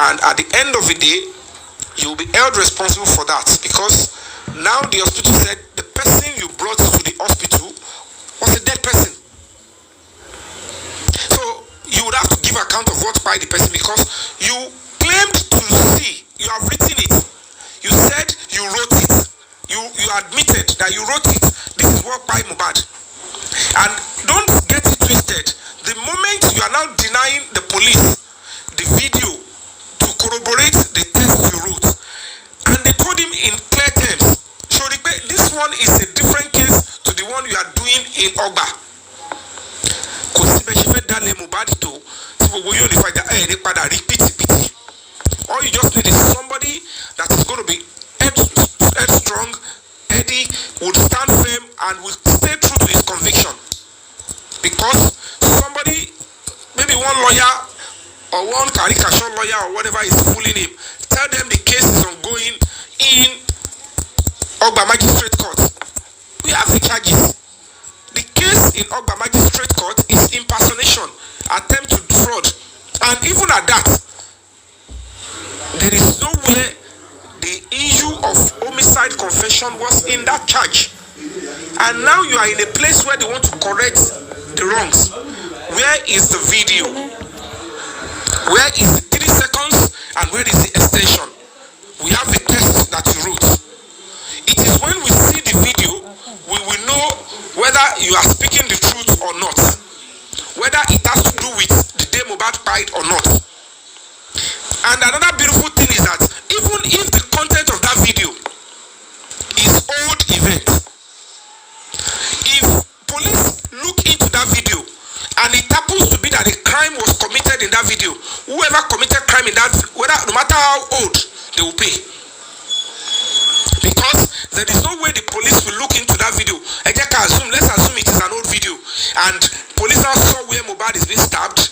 And at the end of the day, you will be held responsible for that, because now the hospital said the person you brought to the hospital was a dead person. So you would have to give account of what by the person, because you claimed to see, you have written it, you said you wrote it, you admitted that you wrote it. This is what by Mohbad. And don't get it twisted. The moment you are now denying the police the video to corroborate the test you wrote, and they told him in clear terms, so this one is a different case to the one you are doing in Ogba. All you just need is somebody that is going to be headstrong, Eddie, would stand firm and will stay true to his conviction. Because somebody, maybe one lawyer or one caricature lawyer or whatever is fooling him, tell them the case is ongoing in Ogba Magistrate Court. We have the charges. The case in Ogba Magistrate Court is impersonation, attempt to defraud. And even at that, there is no way the issue of homicide confession was in that charge. And now you are in a place where they want to correct the wrongs. Where is the video? Where is the 3 seconds and where is the extension? We have the test that you wrote. It is when we see the video, we will know whether you are speaking the truth or not. Whether it has to do with the day Mohbad died or not. And another beautiful thing is that even if the content of that video is old event, if police look into that video and it happens to be that a crime was committed in that video, whoever committed crime in that, whether no matter how old, they will pay. Because there is no way the police will look into that video. Let's assume it is an old video, and police now saw where Mohbad is being stabbed,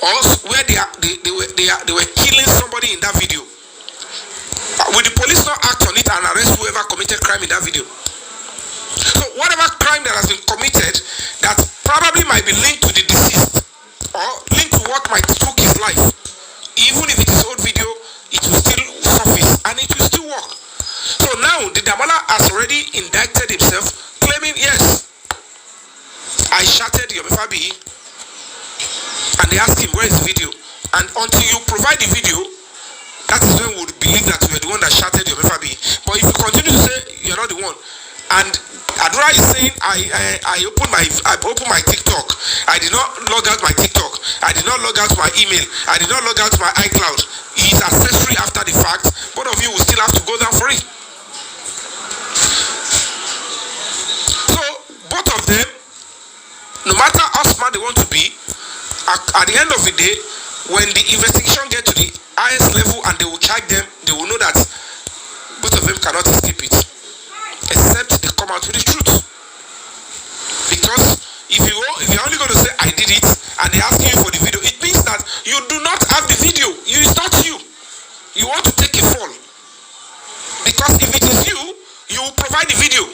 or where they were killing somebody in that video. Will the police not act on it and arrest whoever committed crime in that video? So whatever crime that has been committed that probably might be linked to the deceased or linked to what might took his life, even if it is old video, it will still surface and it will still work. So now the Damala has already indicted himself, claiming, yes, I shattered your Feyi. And they asked him, where is the video? And until you provide the video, that is when we would believe that you are the one that shattered your Feyi. But if you continue to say you're not the one, and Adura is saying I opened my TikTok, I did not log out my TikTok, I did not log out my email, I did not log out my iCloud. It is accessory after the fact. Both of you will still have to go down for it. So both of them, no matter how smart they want to be, at the end of the day, when the investigation gets to the highest level and they will charge them, they will know that both of them cannot escape it, except they come out with the truth. Because if you're only going to say I did it and they're asking you for the video, it means that you do not have the video. It's not you. You want to take a fall. Because if it is you, you will provide the video.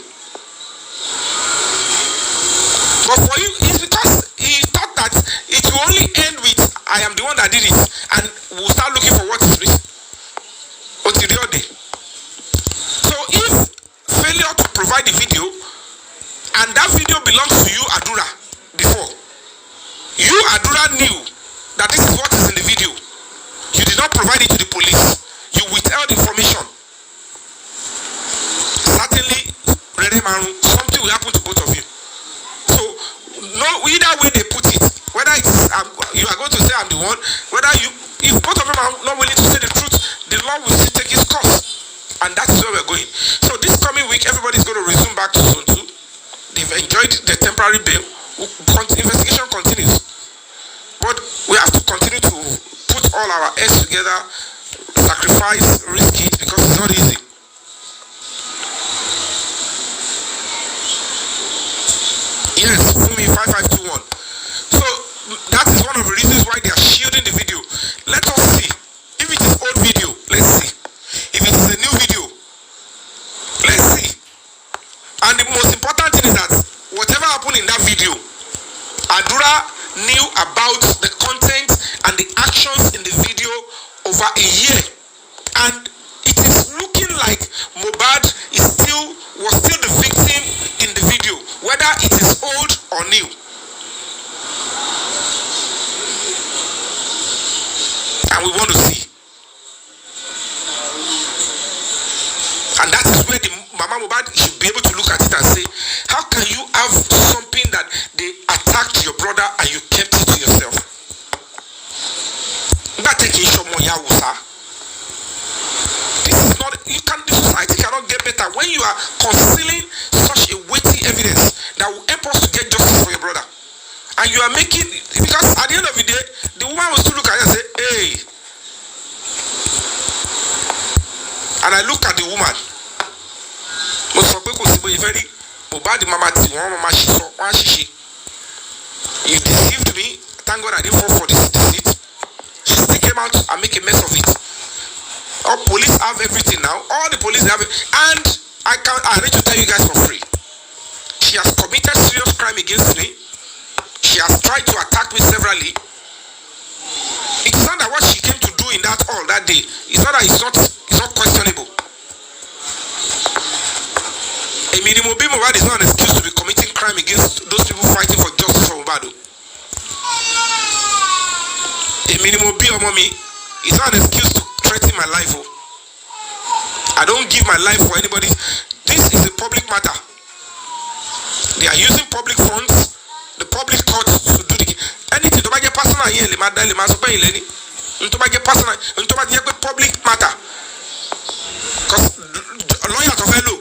But for you, it's because he thought that it will only end with I am the one that did it, and we'll start looking for what is written until the other day. So if failure to provide the video, and that video belongs to you, Adura, before you, Adura, knew that this is what is in the video, you did not provide it to the police, you withheld information, certainly something will happen to both of you. So no, either way they put it, whether it is you are going to say I'm the one, whether if both of them are not willing to say the truth, the law will still take its course. And that is where we're going. So this coming week, everybody's going to resume back to zone 2. They've enjoyed the temporary bail. Investigation continues. But we have to continue to put all our heads together, sacrifice, risk it, because it's not easy. Yes, Wunmi 5521. So that is one of the reasons why they are shielding the video. Let us see. If it is old video, let's see. If it is a new video, let's see. And the most important thing is that whatever happened in that video, Adura knew about the content and the actions in the video over a year, and it is looking like Mohbad was still the victim in the video, whether it is old or new. And we want to see. And that is where the Mama Mohbad should be able to look at it and say, how can you have something that they attacked your brother and you kept it to yourself? This is not, this society cannot get better when you are concealing such a weighty evidence that will help us to get justice for your brother. And you are making, because at the end of the day, the woman will still look at you and say, hey. And I look at the woman. You deceived me. Thank God I didn't fall for this deceit. She still came out and make a mess of it. All police have everything now. All the police have it. And I need to tell you guys for free. She has committed serious crime against me. She has tried to attack me severally. It's not that what she came to do in that hall that day, it's not that it's not questionable. A minimum Mohbad is not an excuse to be committing crime against those people fighting for justice for Mohbad. A minimum mommy is not an excuse to threaten my life. I don't give my life for anybody. This is a public matter. They are using public funds, the public court to do the anything to make a personal here, the matter, the matter, to make a personal, to make a public matter. Because a lawyer to fellow,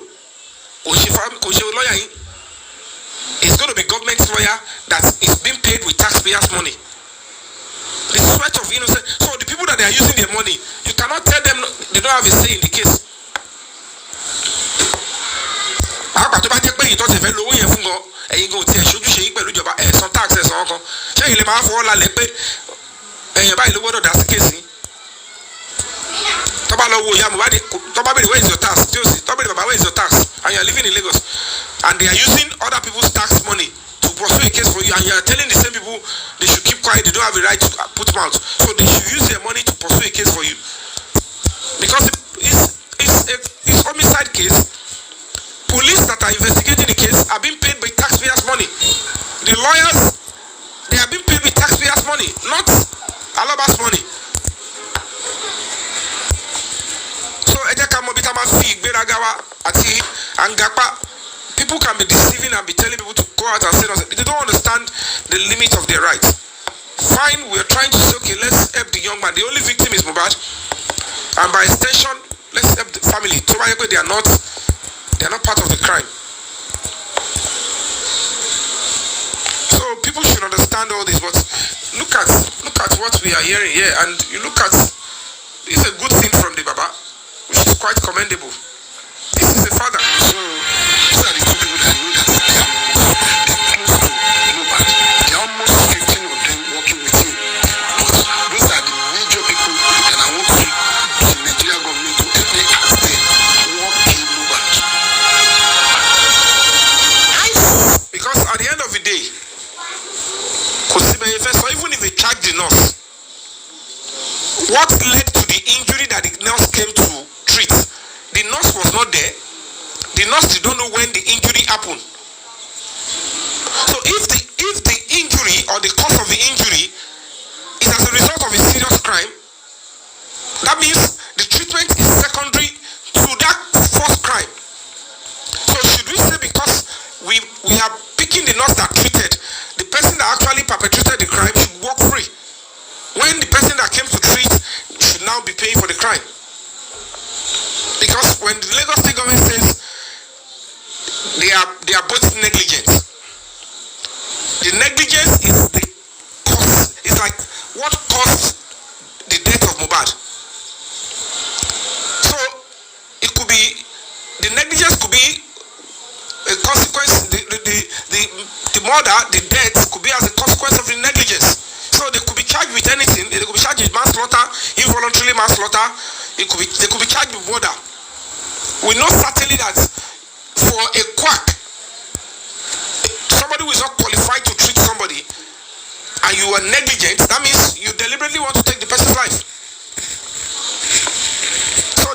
lawyer is going to be government lawyer that is being paid with taxpayers' money. The sweat of innocent. So the people that they are using their money, you cannot tell them they don't have a say in the case. Some taxes on where is your tax? Where is your tax? And you are living in Lagos. And they are using other people's tax money to pursue a case for you, and you are telling the same people they should keep quiet, they don't have a right to put them out. So they should use their money to pursue a case for you. Because it's homicide case. Police that are investigating the case are being paid by taxpayers' money. The lawyers, they are being paid with taxpayers' money, not Alaba's money. So people can be deceiving and be telling people to go out and say nothing. They don't understand the limit of their rights. Fine, we're trying to say, okay, let's help the young man. The only victim is Mohbad. And by extension, let's help the family. So they are not part of the crime. So people should understand all this, but look at what we are hearing here, and you look at, it's a good thing from the Baba, which is quite commendable. This is the father. So these are the two people that know that they are close to Mohbad. There are almost 15 of them working with him. But those are the major people that are working with the Nigerian government to help them as they work in Mohbad. Because at the end of the day, even if they charge the nurse, what led to the injury that the nurse came to treat? The nurse was not there. The nurse did not know when the injury happened. So if the injury or the cause of the injury is as a result of a serious crime, that means the treatment is secondary to that first crime. So should we say because we are picking the nurse that treated, the person that actually perpetrated the crime should walk free, when the person that came to treat should now be paying for the crime? Because when the Lagos State government says they are both negligent, the negligence is the cause. It's like what caused the death of Mohbad. So it could be, the negligence could be a consequence. The murder, the death could be as a consequence of the negligence. So they could be charged with anything. They could be charged with manslaughter, involuntary manslaughter. They could be charged with murder. We know certainly that for a quack, somebody who is not qualified to treat somebody, and you are negligent, that means you deliberately want to take the person's life.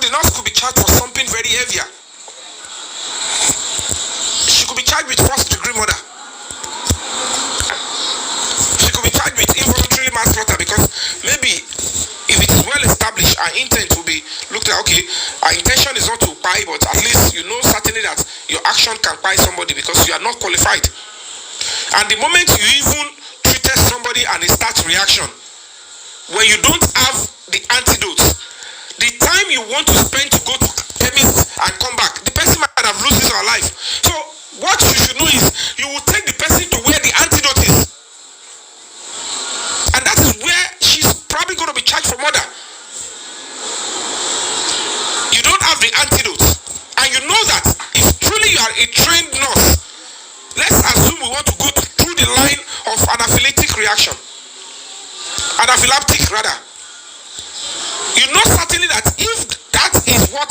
the nurse could be charged for something very heavier. She could be charged with first-degree murder. She could be charged with involuntary manslaughter because maybe if it is well established, her intent will be looked at. Okay, her intention is not to buy, but at least you know certainly that your action can buy somebody because you are not qualified. And the moment you even treated somebody and it starts reaction, when you don't have the antidote, the time you want to spend to go to chemist and come back, the person might have lost his or her life. So what you should know is you will take the person to where the antidote is. And that is where she's probably going to be charged for murder. You don't have the antidote. And you know that if truly you are a trained nurse, let's assume we want to go through the line of anaphylactic reaction. Anaphylactic rather. You know certainly that if that is what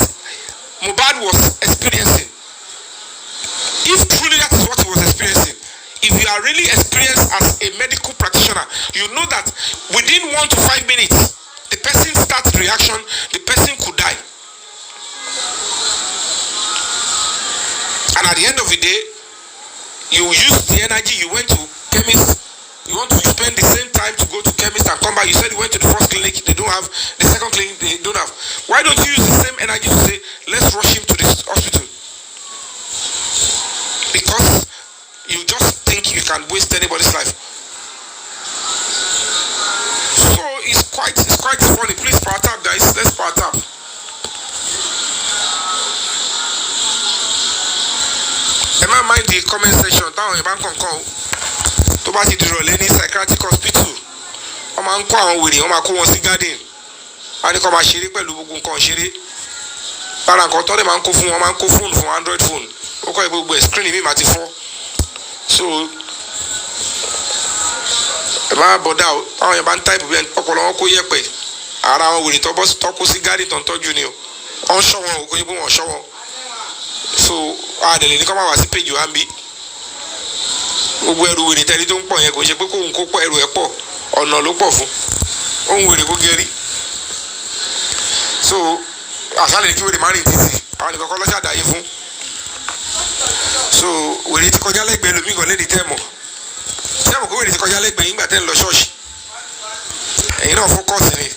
Mohbad was experiencing, if truly that is what he was experiencing, if you are really experienced as a medical practitioner, you know that within 1 to 5 minutes, the person starts reaction, the person could die. And at the end of the day, you use the energy you went to chemist. You want to spend the same time to go to chemist and come back. You said you went to the first clinic, they don't have. The second clinic, they don't have. Why don't you use the same energy to say, let's rush him to this hospital? Because you just think you can waste anybody's life. So it's quite funny. Please power tap, guys. Let's power tap. Am I mind the comment section? Down in Bangkok. To bá ti dìrọ̀ lé ní psychiatric hospital, wọ́n máa ń kó àwọn wèrè, wọ́n máa kó wọn sí garden, wọ́n á ní kó máa ṣeré pẹ̀lú gbogbo nǹkan ṣeré. Lára nǹkan tó dẹ̀ máa ń kó fún wọn, máa ń kó fóònù fún Android phone, ó kọ́ gbogbo ẹ̀ screen mi máa ti fọ́. So ẹ bá bọ̀dá o, táwọn yẹn bá ń type bẹ́ẹ̀ ọpọlọ wọn kó yẹ̀pẹ̀, ara àwọn wèrè tó kó sí garden tó ń tọ́jú ni o, wọ́n ṣọ́ wọn o, kò yẹ kó wọ́n ṣọ́ wọn. So àdèlè ní kó máa wá sí page wa ń bí. Gbogbo ẹrù wèrè tẹ́lẹ̀ tó ń pọ̀ yẹn kò ṣe pé kóhun kó pọ̀ ẹrù ẹ̀ pọ̀, ọ̀nà ló pọ̀ fún, ohun wèrè kó gẹ̀rí. So àṣálẹ̀ kí wèrè má rìn títì, àwọn nìkan kọ́ lọ́sẹ̀ àdáyé fún. So wèrè ti kọjá lẹ́gbẹ̀ẹ́ lómi kan lédi tẹ́ẹ̀mọ̀ kó wèrè ti kọjá lẹ́gbẹ̀ẹ́ yín gbà tẹ́ ń lọ ṣọ́ọ̀ṣì, ẹ̀yin náà fókọ̀sì ni.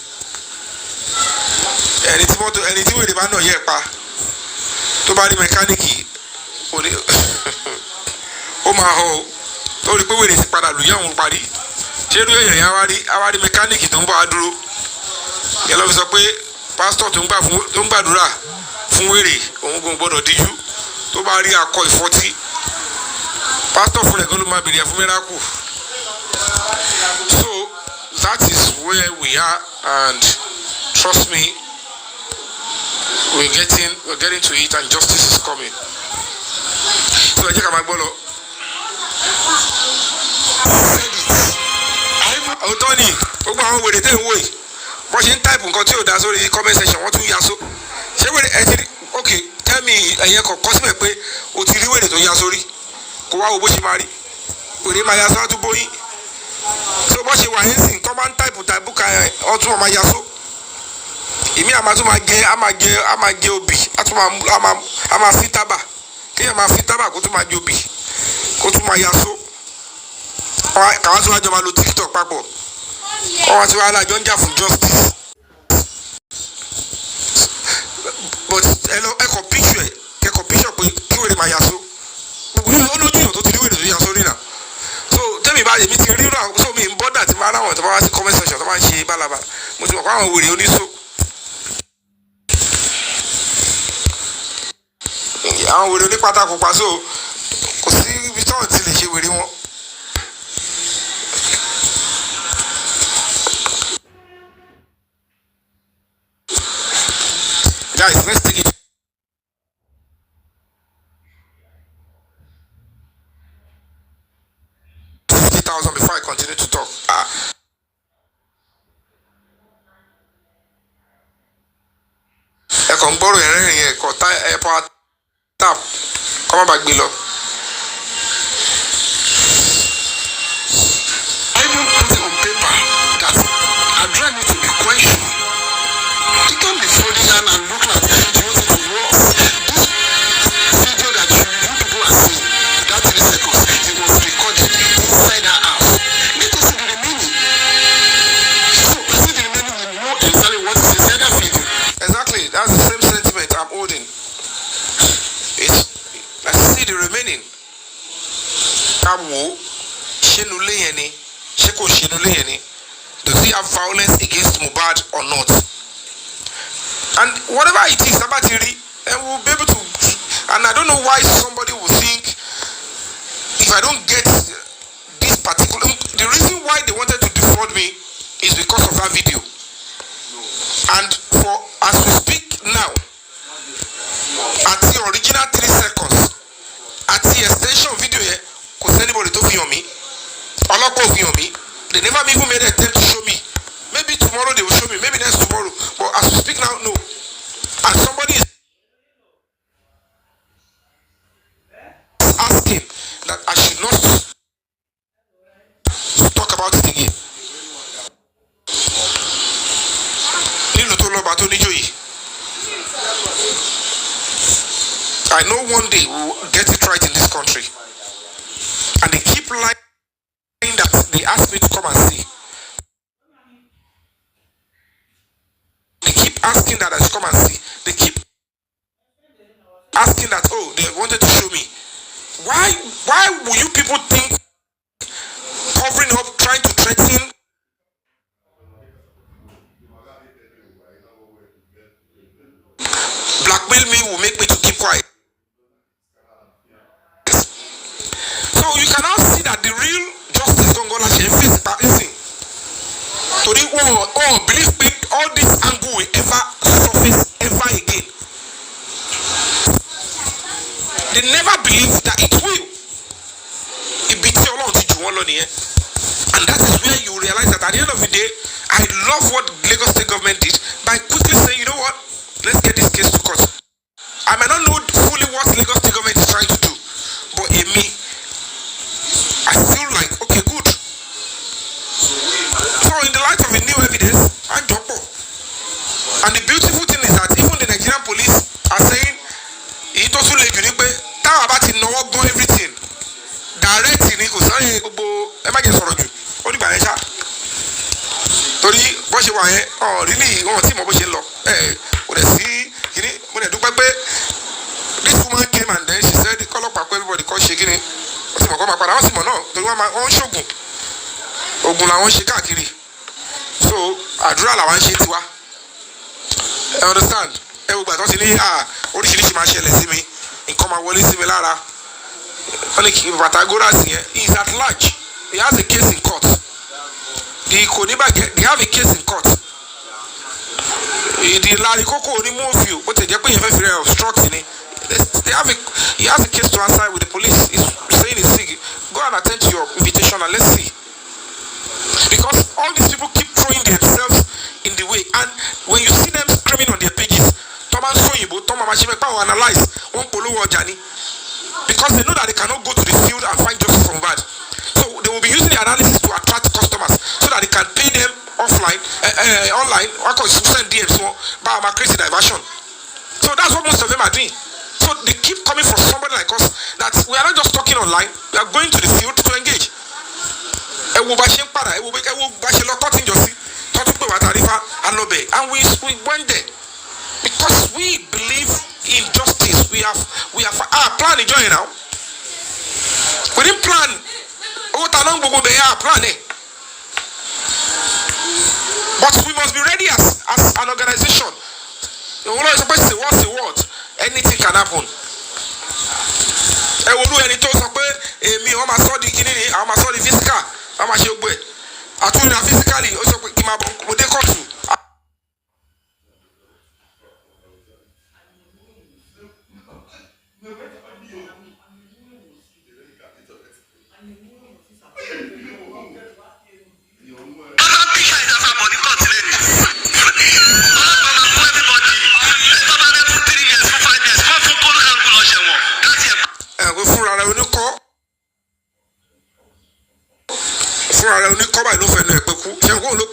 Ẹni tí wèrè bá nà yẹ pa tó bá rí mẹkáníìkì ó máa họ o. Ó rí pé wèrè ti padà lù yẹ̀wò parí, ṣé irú èèyàn yẹn á wá rí mẹkáníìkì tó ń bọ̀ á dúró. Yẹn lọ́ fi sọ pé pásítọ̀ tó ń gbàdúrà fún wèrè òun kò gbọ́dọ̀ díjú, tó bá rí akọ ìfọ́tí pásítọ̀ fún rẹ̀ kó ló máa bèrè fún mẹ́rákù. So that is where we are, and trust me, we're getting to it, and justice is coming. So ẹ jẹ́ ká máa gbọ́ lọ. Òótọ́ ni gbogbo àwọn wèrè tẹ̀ ń wò yìí wọ́n ṣe ń táìpù nǹkan tí ò dá sórí comment section, wọ́n tún ya so. Ṣé wèrè ẹ ti rí? Ok, tell me ẹ̀yẹ kọ̀ọ̀kan síbẹ̀ pé o ti rí wèrè tó ya sórí, kó wá wo bó ṣe máa rí. Wèrè máa ya sọ́ tún bóyí. So bó ṣe wà yín sìn tó máa ń táìpù ka ọtún ọmọ ya so. Ìmí àmà tún máa jẹ obì, a máa fi tábà, kéèyàn máa fi tábà kó tún máa jẹ obì, kó tún máa ya so. Kàwá tí wọ́n jọ máa lo TikTok papọ̀, ọwọ́ tí wọ́n alájọ ń jà fún justice. But ẹ kọ picture pé kí wèrè máa ya so. Gbogbo olójú yàn tó ti rí wèrè tó ya so rí nà. So tẹ́mi bá yẹmi ti rírọ àwọn so mi ń bọ́dà tí máa ráwọn tó bá wá sí comment section tó bá ń ṣe bálaba, mo ti mọ̀ pé àwọn wèrè oníṣó. Àwọn wèrè onípátákó pa so kò sí ibi tí wọ́n ti lè ṣe wèrè wọn. Guys, let's take it. Before I continue to talk. Ẹ kàn ń gbọ́rọ̀ ẹ̀rẹ́rìn yẹn kọ́ ẹ power tap kọ́ má bàa gbé lọ. I even put it on paper that Arrang need to be questioned. He can't be folding hand and look like Does he have violence against Mohbad or not? And whatever it is, and we'll be able to. And I don't know why somebody will think if I don't get this particular. The reason why they wanted to defraud me is because of that video. And as we speak now, at the original 3 seconds, at the extension video here, because anybody to film me, they never even made an attempt to show me. Maybe tomorrow they will show me, maybe next tomorrow. But as we speak now, no. And somebody is asking that I should not talk about it again. I know one day we will get it right in this country. And they keep lying that they asked me to come and see. They keep asking that I should come and see. They keep asking that, oh, they wanted to show me. Why will you people think covering up, trying to threaten? Blackmail me will make me to keep quiet. So you can now see that the real justice don't go like listen. So they believe me, all this angle will ever surface ever again. They never believe that it will. It beats your long to one here. And that is where you realize that at the end of the day, I love what Lagos State government did by quickly saying, you know what? Let's get this case to court. I may not know fully what Lagos State government is trying to do, but in me, I feel like, okay, good. So in the light of a new evidence, I jump up. And the beautiful thing is that even the Nigerian police are saying, it also let you know about it, know everything. Direct in it, this woman came and then she said, call up everybody, call shaking it. So, àdúrà làwọn ṣe tiwa. I understand. Everybody don't say, oríṣiríṣi máa ṣẹlẹ̀ sí mi, nǹkan máa wọlé sí mi lára. He is at large. He has a case in court. They have a case in court. The Larikoko only move you, but they are obstructing it. He has a case to answer with the police. He's saying he's sick. Go and attend to your invitation and let's see. Because all these people keep throwing themselves in the way, and when you see them screaming on their pages, analyze one polo or Johnny, because they know that they cannot go to the field and find justice from bad. So they will be using the analysis to attract customers so that they can pay them offline, online, or send DMs by a crazy diversion. So that's what most of them are doing. So they keep coming for somebody like us that we are not just talking online, we are going to the field to engage. And we went there because we believe in justice. We have plan enjoying now. We didn't plan. But we must be ready as an organization. You're supposed to say what's the word? Anything can happen. I will do any talk me I saw the physical. I told you physically also what they call you.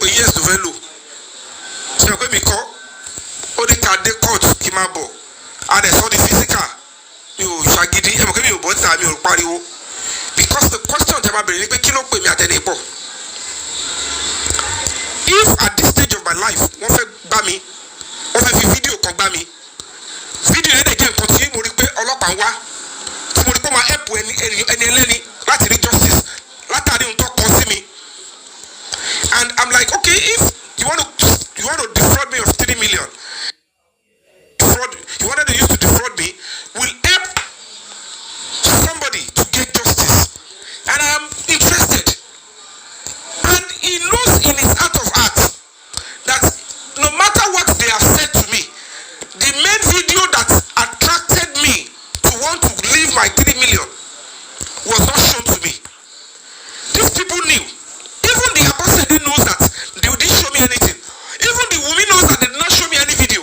Yes to velo. So when we call, all the card they caught Kimabo, and they saw the physical. You shagidi, and you both time you party. Because the question about being kilo pay me at any point. If at this stage of my life, one for Bami, one for video can Bami, video again continue to repay all up and wa. To repay my help when any that's the justice. Latari on talk me. I'm like, okay, if you want to defraud me of 3 million, you wanted to use to defraud me, will help somebody to get justice, and I am interested. And he knows in his heart of hearts that no matter what they have said to me, the main video that attracted me to want to leave my 3 million was not shown to me. These people knew. Even the ambassador knows that they didn't show me anything. Even the woman knows that they did not show me any video.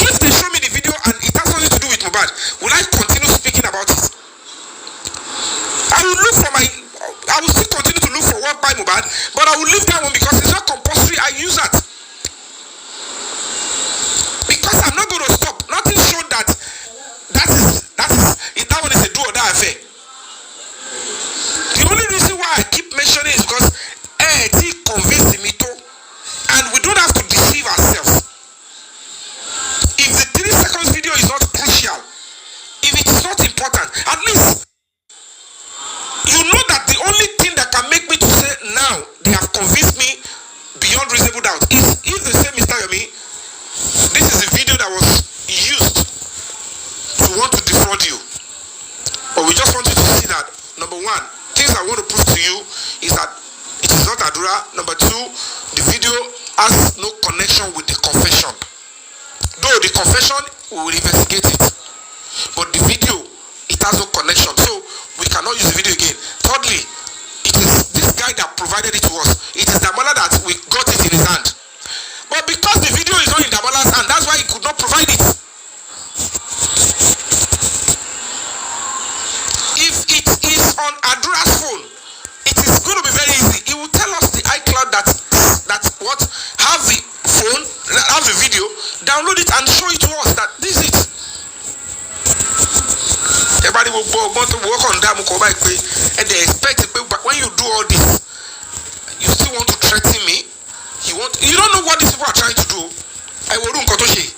If they show me the video and it has nothing to do with Mohbad, will I continue speaking about it? I will still continue to look for work by Mohbad, but I will leave that one because it's not compulsory. I use that. Because I'm not going to stop. Nothing showed that that one is a do or die affair. The only reason why I keep mentioning is because he convinced me to, and we don't have to deceive ourselves. If the 3 seconds video is not crucial, if it is not important, at least you know that the only thing that can make me to say now they have convinced me beyond reasonable doubt is if they say, Mr. Yomi, this is a video that was used to want to defraud you. But we just want you to see that, number one, things I want to prove to you is that it is not Adura. Number two, the video has no connection with the confession. Though the confession, we will investigate it. But the video, it has no connection. So we cannot use the video again. Thirdly, it is this guy that provided it to us. It is Damola that we got it in his hand. But because the video is not in Damola's hand, that's why he could not provide it. If it is on Adura's phone, it is going to be very easy. He will tell us the iCloud that what, have the phone, have the video, download it and show it to us that this is it. Everybody will work on that and they expect it, but when you do all this, you still want to threaten me. You don't know what these people are trying to do. I will run Kotoshi.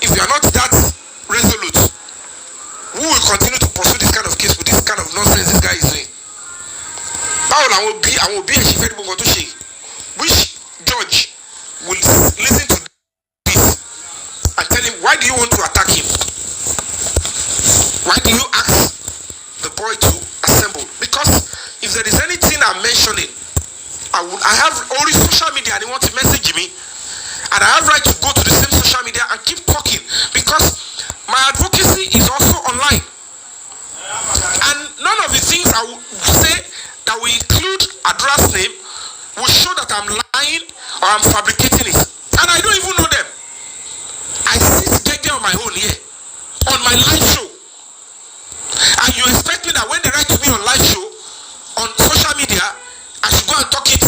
If you are not that resolute, who will continue to pursue this kind of case with this kind of nonsense this guy is doing? I will be a Shiferi Kotoshi. Which judge will listen to this and tell him, why do you want to attack him? Why do you ask the boy to assemble? Because if there is anything I'm mentioning, I have only social media and he wants to message me, and I have right to go to the same social media and keep talking because my advocacy is also online. And none of the things I will say that will include Adura's name will show that I'm lying or I'm fabricating it. And I don't even know them. I sit there on my own here, on my live show. And you expect me that when they write to me on live show, on social media, I should go and talk it.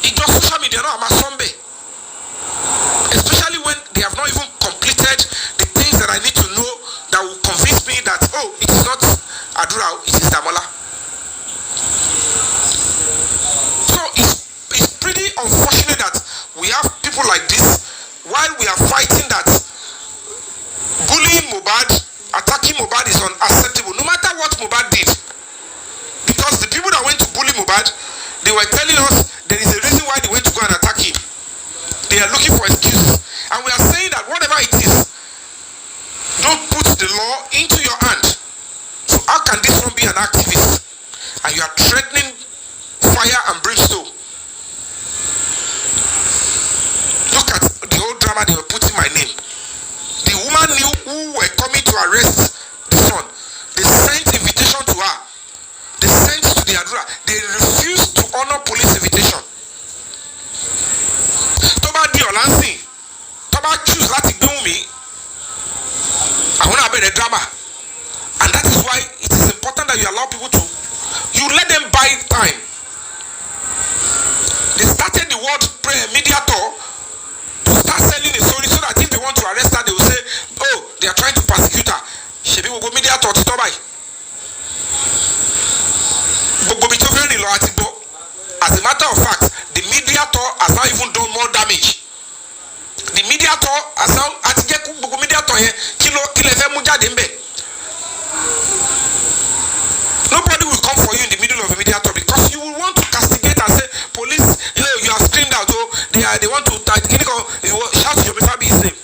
It's just social media, no, I'm a zombie. Especially when they have not even completed the things that I need to know that will convince me that, oh, it is not Adura, it is Damola. So it's pretty unfortunate that we have people like this while we are fighting that bullying Mohbad, attacking Mohbad is unacceptable, no matter what Mohbad did. Because the people that went to bully Mohbad, they were telling us there is a reason why they went to go and attack him. They are looking for excuses. And we are saying that whatever it is, don't put the law into your hand. So how can this one be an activist? And you are threatening fire and brimstone. Look at the whole drama they were putting my name. The woman knew who were coming to arrest the son. They sent invitation to her. They sent to the Adura. They refused to honor police invitation. Toba di Olansi. Toba choose láti gbé Wunmi. I want to have a drama. And that is why it is important that you allow people to, you let them buy time. They started the world media tour to start selling the story so that if they want to arrest her, they will say, oh, they are trying to persecute her. Shebi will go media tour to Tobai. As a matter of fact, the media tour has not even done more damage. The media tour has now media tour here, kilo Nobody will come for you in the middle of a media talk because you will want to castigate and say, police, you are screamed out, oh, they want to shout your baby's name.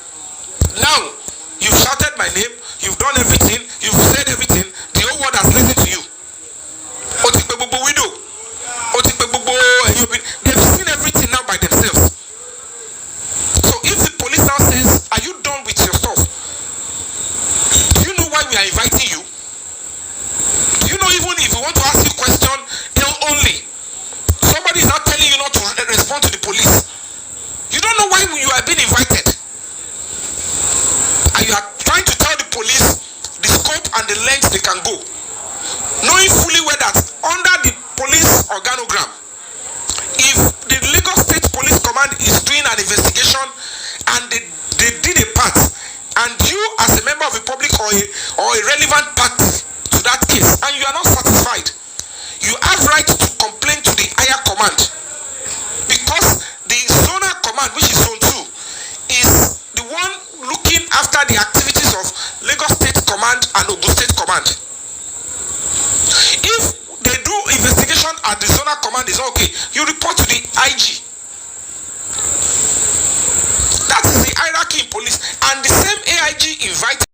Now, you've shouted my name, you've done everything, you've said everything, the whole world has listened to you. They've seen everything now by themselves. So if the police now says, are you done with your stuff? Do you know why we are inviting you? Do you know even if we want to ask you question only, somebody is not telling you not to respond to the police. You don't know why you are being invited. And you are trying to tell the police the scope and the length they can go. Knowing fully well that under the police organogram, if the Lagos State Police Command is doing an investigation and they did a part, and you as a member of the public or a relevant party to that case, and you are not satisfied, you have right to complain to the higher command, because the zonal command, which is zone 2, is the one looking after the activities of Lagos State Command and Ogun State Command. If they do investigation at the zonal command is okay, you report to the IG. That is the hierarchy in police, and the same AIG invited